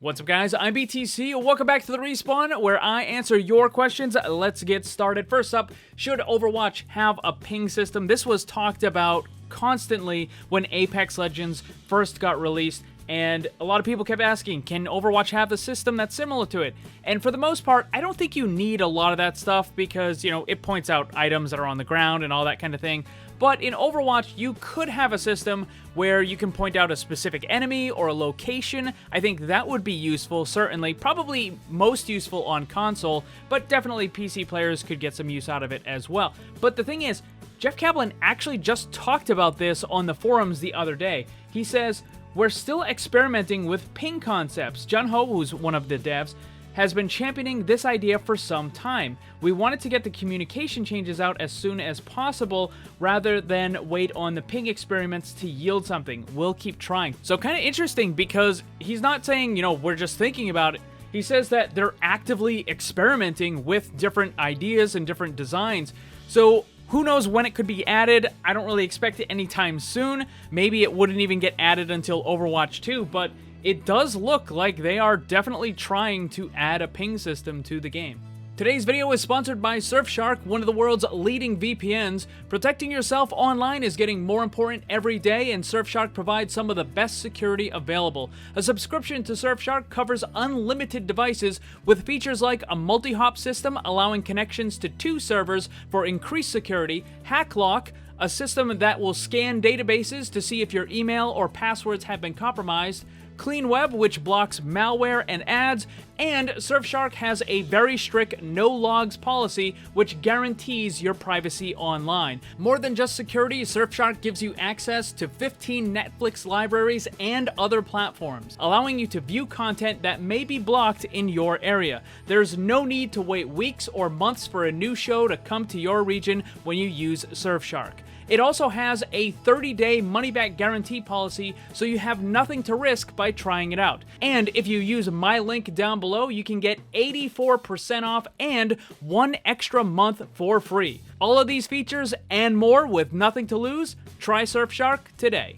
What's up, guys? I'm BTC. Welcome back to the Respawn, where I answer your questions. Let's get started. First up, should Overwatch have a ping system? This was talked about constantly when Apex Legends first got released, and a lot of people kept asking, can Overwatch have a system that's similar to it? And for the most part, I don't think you need a lot of that stuff because, it points out items that are on the ground and all that kind of thing. But in Overwatch, you could have a system where you can point out a specific enemy or a location. I think that would be useful, certainly. Probably most useful on console, but definitely PC players could get some use out of it as well. But the thing is, Jeff Kaplan actually just talked about this on the forums the other day. He says, we're still experimenting with ping concepts. Jun Ho, who's one of the devs, has been championing this idea for some time. We wanted to get the communication changes out as soon as possible rather than wait on the ping experiments to yield something. We'll keep trying. So kind of interesting because he's not saying, we're just thinking about it. He says that they're actively experimenting with different ideas and different designs. So who knows when it could be added? I don't really expect it anytime soon. Maybe it wouldn't even get added until Overwatch 2, but it does look like they are definitely trying to add a ping system to the game. Today's video is sponsored by Surfshark, one of the world's leading VPNs. Protecting yourself online is getting more important every day, and Surfshark provides some of the best security available. A subscription to Surfshark covers unlimited devices with features like a multi-hop system allowing connections to 2 servers for increased security, HackLock, a system that will scan databases to see if your email or passwords have been compromised, Clean Web, which blocks malware and ads, and Surfshark has a very strict no logs policy which guarantees your privacy online. More than just security, Surfshark gives you access to 15 Netflix libraries and other platforms, allowing you to view content that may be blocked in your area. There's no need to wait weeks or months for a new show to come to your region when you use Surfshark. It also has a 30-day money-back guarantee policy, so you have nothing to risk by trying it out. And if you use my link down below, you can get 84% off and 1 extra month for free. All of these features and more with nothing to lose. Try Surfshark today.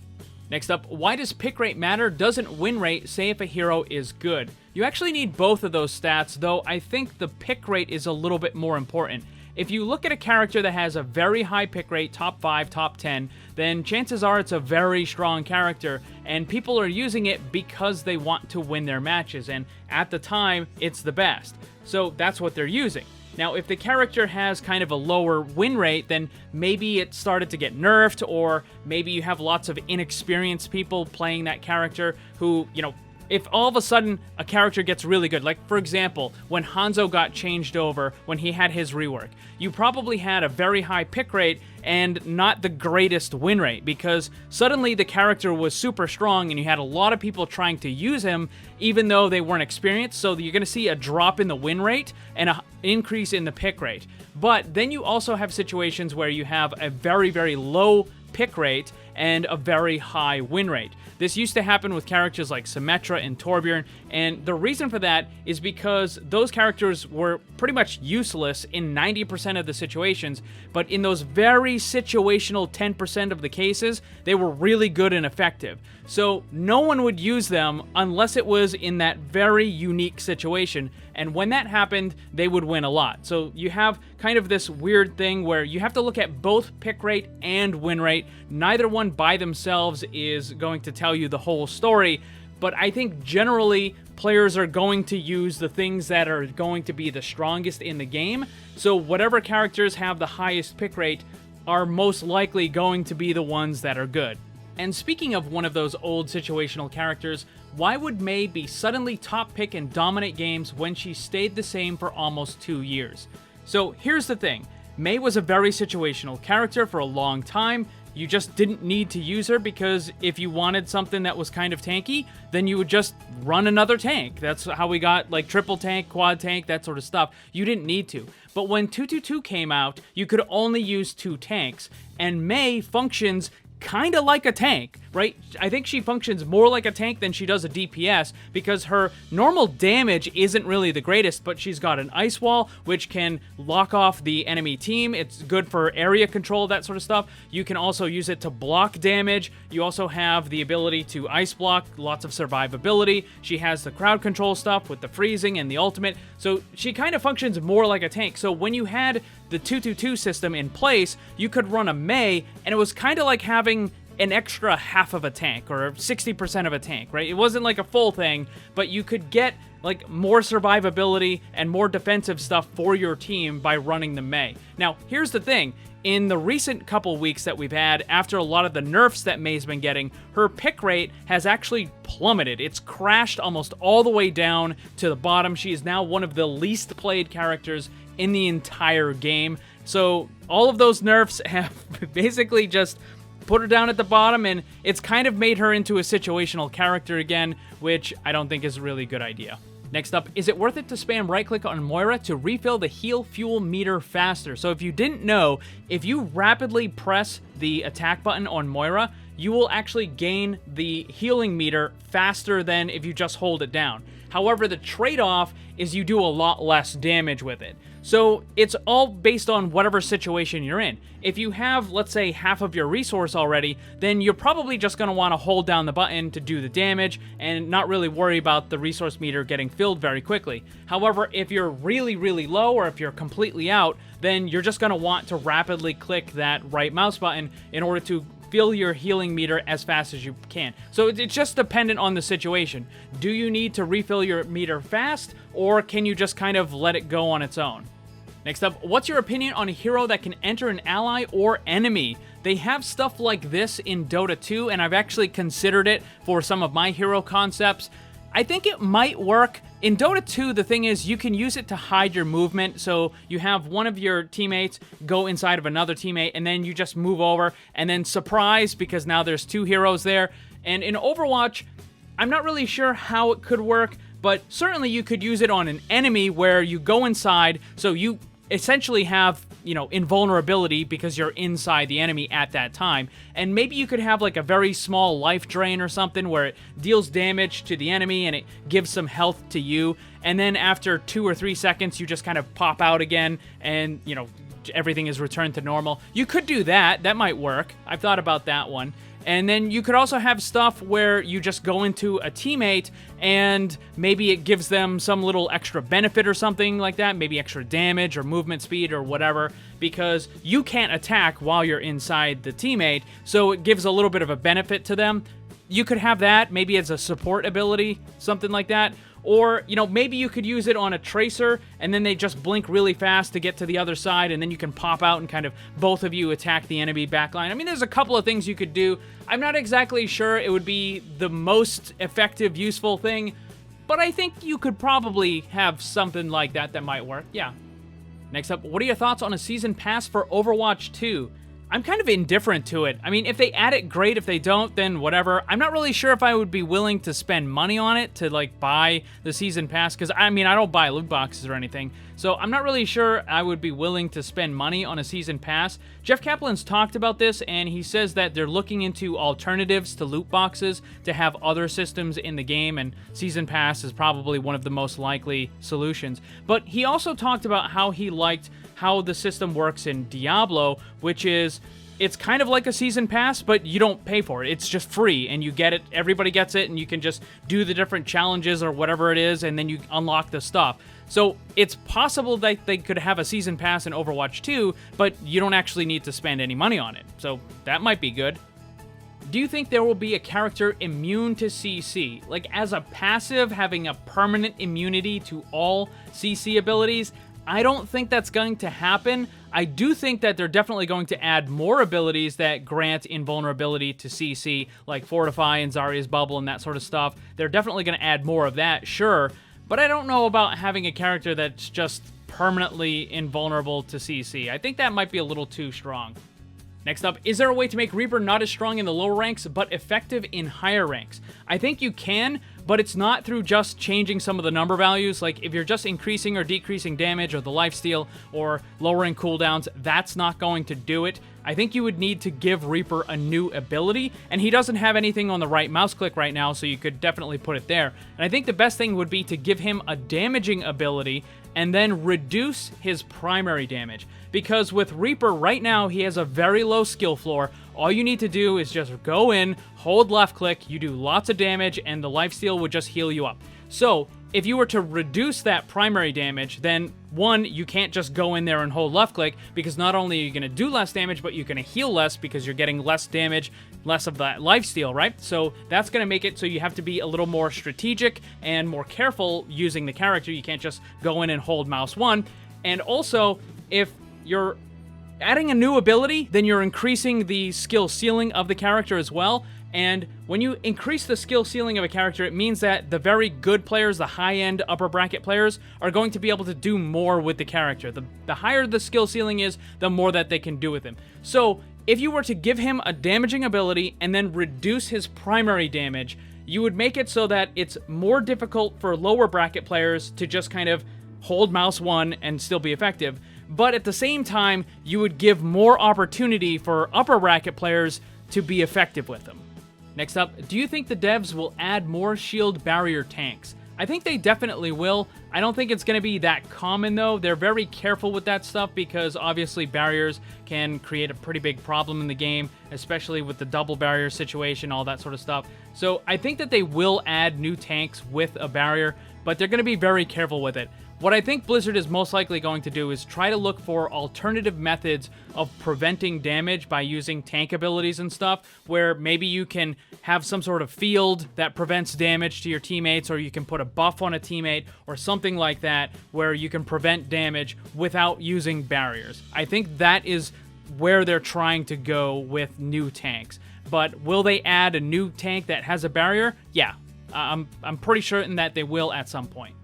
Next up, why does pick rate matter? Doesn't win rate say if a hero is good? You actually need both of those stats, though I think the pick rate is a little bit more important. If you look at a character that has a very high pick rate, top 5, top 10, then chances are it's a very strong character, and people are using it because they want to win their matches, and at the time, it's the best. So that's what they're using. Now, if the character has kind of a lower win rate, then maybe it started to get nerfed, or maybe you have lots of inexperienced people playing that character who, if all of a sudden a character gets really good, like for example, when Hanzo got changed over, when he had his rework, you probably had a very high pick rate and not the greatest win rate because suddenly the character was super strong and you had a lot of people trying to use him even though they weren't experienced, so you're going to see a drop in the win rate and an increase in the pick rate. But then you also have situations where you have a very, very low pick rate and a very high win rate. This used to happen with characters like Symmetra and Torbjorn, and the reason for that is because those characters were pretty much useless in 90% of the situations, but in those very situational 10% of the cases, they were really good and effective. So no one would use them unless it was in that very unique situation, and when that happened, they would win a lot. So you have kind of this weird thing where you have to look at both pick rate and win rate. Neither one by themselves is going to tell you the whole story, but I think generally players are going to use the things that are going to be the strongest in the game. So whatever characters have the highest pick rate are most likely going to be the ones that are good. And speaking of one of those old situational characters, why would Mei be suddenly top pick and dominate games when she stayed the same for almost 2 years? So here's the thing, Mei was a very situational character for a long time. You just didn't need to use her because if you wanted something that was kind of tanky, then you would just run another tank. That's how we got like triple tank, quad tank, that sort of stuff. You didn't need to. But when 222 came out, you could only use 2 tanks, and Mei functions kind of like a tank. right? I think she functions more like a tank than she does a DPS because her normal damage isn't really the greatest, but she's got an ice wall, which can lock off the enemy team. It's good for area control, that sort of stuff. You can also use it to block damage. You also have the ability to ice block, lots of survivability. She has the crowd control stuff with the freezing and the ultimate. So she kind of functions more like a tank. So when you had the 2-2-2 system in place, you could run a Mei, and it was kind of like having an extra half of a tank or 60% of a tank, right? It wasn't like a full thing, but you could get like more survivability and more defensive stuff for your team by running the Mei. Now, here's the thing. In the recent couple weeks that we've had, after a lot of the nerfs that Mei's been getting, her pick rate has actually plummeted. It's crashed almost all the way down to the bottom. She is now one of the least played characters in the entire game. So all of those nerfs have basically just put her down at the bottom, and it's kind of made her into a situational character again, which I don't think is a really good idea. Next up, is it worth it to spam right-click on Moira to refill the heal fuel meter faster? So if you didn't know, if you rapidly press the attack button on Moira, you will actually gain the healing meter faster than if you just hold it down. However, the trade-off is you do a lot less damage with it. So it's all based on whatever situation you're in. If you have, let's say, half of your resource already, then you're probably just going to want to hold down the button to do the damage and not really worry about the resource meter getting filled very quickly. However, if you're really, really low or if you're completely out, then you're just going to want to rapidly click that right mouse button in order to fill your healing meter as fast as you can. So it's just dependent on the situation. Do you need to refill your meter fast, or can you just kind of let it go on its own? Next up, what's your opinion on a hero that can enter an ally or enemy? They have stuff like this in Dota 2, and I've actually considered it for some of my hero concepts. I think it might work. In Dota 2, the thing is you can use it to hide your movement, so you have one of your teammates go inside of another teammate, and then you just move over, and then surprise, because now there's two heroes there. And in Overwatch, I'm not really sure how it could work, but certainly you could use it on an enemy where you go inside, so you essentially have, you know, invulnerability because you're inside the enemy at that time. And maybe you could have like a very small life drain or something where it deals damage to the enemy and it gives some health to you. And then after 2 or 3 seconds, you just kind of pop out again and, you know, everything is returned to normal. You could do that. That might work. I've thought about that one. And then you could also have stuff where you just go into a teammate and maybe it gives them some little extra benefit or something like that, maybe extra damage or movement speed or whatever, because you can't attack while you're inside the teammate, so it gives a little bit of a benefit to them. You could have that, maybe as a support ability, something like that. Or, you know, maybe you could use it on a tracer, and then they just blink really fast to get to the other side, and then you can pop out and kind of both of you attack the enemy backline. I mean, there's a couple of things you could do. I'm not exactly sure it would be the most effective, useful thing, but I think you could probably have something like that that might work. Yeah. Next up, what are your thoughts on a season pass for Overwatch 2? I'm kind of indifferent to it. I mean, if they add it, great. If they don't, then whatever. I'm not really sure if I would be willing to spend money on it to, like, buy the season pass, because, I mean, I don't buy loot boxes or anything, so I'm not really sure I would be willing to spend money on a season pass. Jeff Kaplan's talked about this, and he says that they're looking into alternatives to loot boxes to have other systems in the game, and season pass is probably one of the most likely solutions. But he also talked about how he liked how the system works in Diablo, which is, it's kind of like a season pass, but you don't pay for it. It's just free, and you get it, everybody gets it, and you can just do the different challenges or whatever it is, and then you unlock the stuff. So it's possible that they could have a season pass in Overwatch 2, but you don't actually need to spend any money on it. So that might be good. Do you think there will be a character immune to CC? Like, as a passive, having a permanent immunity to all CC abilities? I don't think that's going to happen. I do think that they're definitely going to add more abilities that grant invulnerability to CC, like Fortify and Zarya's Bubble and that sort of stuff. They're definitely going to add more of that, sure, but I don't know about having a character that's just permanently invulnerable to CC. I think that might be a little too strong. Next up, is there a way to make Reaper not as strong in the lower ranks, but effective in higher ranks? I think you can, but it's not through just changing some of the number values. Like, if you're just increasing or decreasing damage or the lifesteal or lowering cooldowns, that's not going to do it. I think you would need to give Reaper a new ability, and he doesn't have anything on the right mouse click right now, so you could definitely put it there. And I think the best thing would be to give him a damaging ability and then reduce his primary damage. Because with Reaper right now, he has a very low skill floor. All you need to do is just go in, hold left click, you do lots of damage, and the lifesteal would just heal you up. So if you were to reduce that primary damage, then one, you can't just go in there and hold left click, because not only are you going to do less damage, but you're going to heal less because you're getting less damage, less of that lifesteal, right? So that's going to make it so you have to be a little more strategic and more careful using the character. You can't just go in and hold mouse 1. And also, if you're adding a new ability, then you're increasing the skill ceiling of the character as well. And when you increase the skill ceiling of a character, it means that the very good players, the high-end upper bracket players, are going to be able to do more with the character. The higher the skill ceiling is, the more that they can do with him. So if you were to give him a damaging ability and then reduce his primary damage, you would make it so that it's more difficult for lower bracket players to just kind of hold mouse 1 and still be effective. But at the same time, you would give more opportunity for upper bracket players to be effective with them. Next up, do you think the devs will add more shield barrier tanks? I think they definitely will. I don't think it's going to be that common, though. They're very careful with that stuff because obviously barriers can create a pretty big problem in the game, especially with the double barrier situation, all that sort of stuff. So I think that they will add new tanks with a barrier, but they're going to be very careful with it. What I think Blizzard is most likely going to do is try to look for alternative methods of preventing damage by using tank abilities and stuff, where maybe you can have some sort of field that prevents damage to your teammates, or you can put a buff on a teammate, or something like that, where you can prevent damage without using barriers. I think that is where they're trying to go with new tanks. But will they add a new tank that has a barrier? Yeah, I'm pretty certain that they will at some point.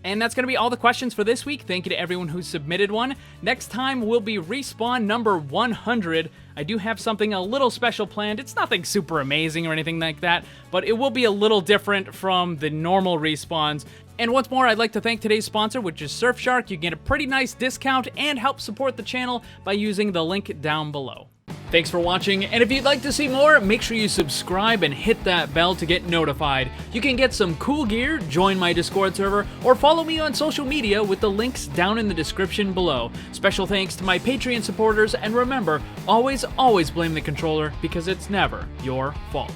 And that's going to be all the questions for this week. Thank you to everyone who submitted one. Next time will be Respawn number 100. I do have something a little special planned. It's nothing super amazing or anything like that, but it will be a little different from the normal respawns. And once more, I'd like to thank today's sponsor, which is Surfshark. You get a pretty nice discount and help support the channel by using the link down below. Thanks for watching, and if you'd like to see more, make sure you subscribe and hit that bell to get notified. You can get some cool gear, join my Discord server, or follow me on social media with the links down in the description below. Special thanks to my Patreon supporters, and remember, always blame the controller because it's never your fault.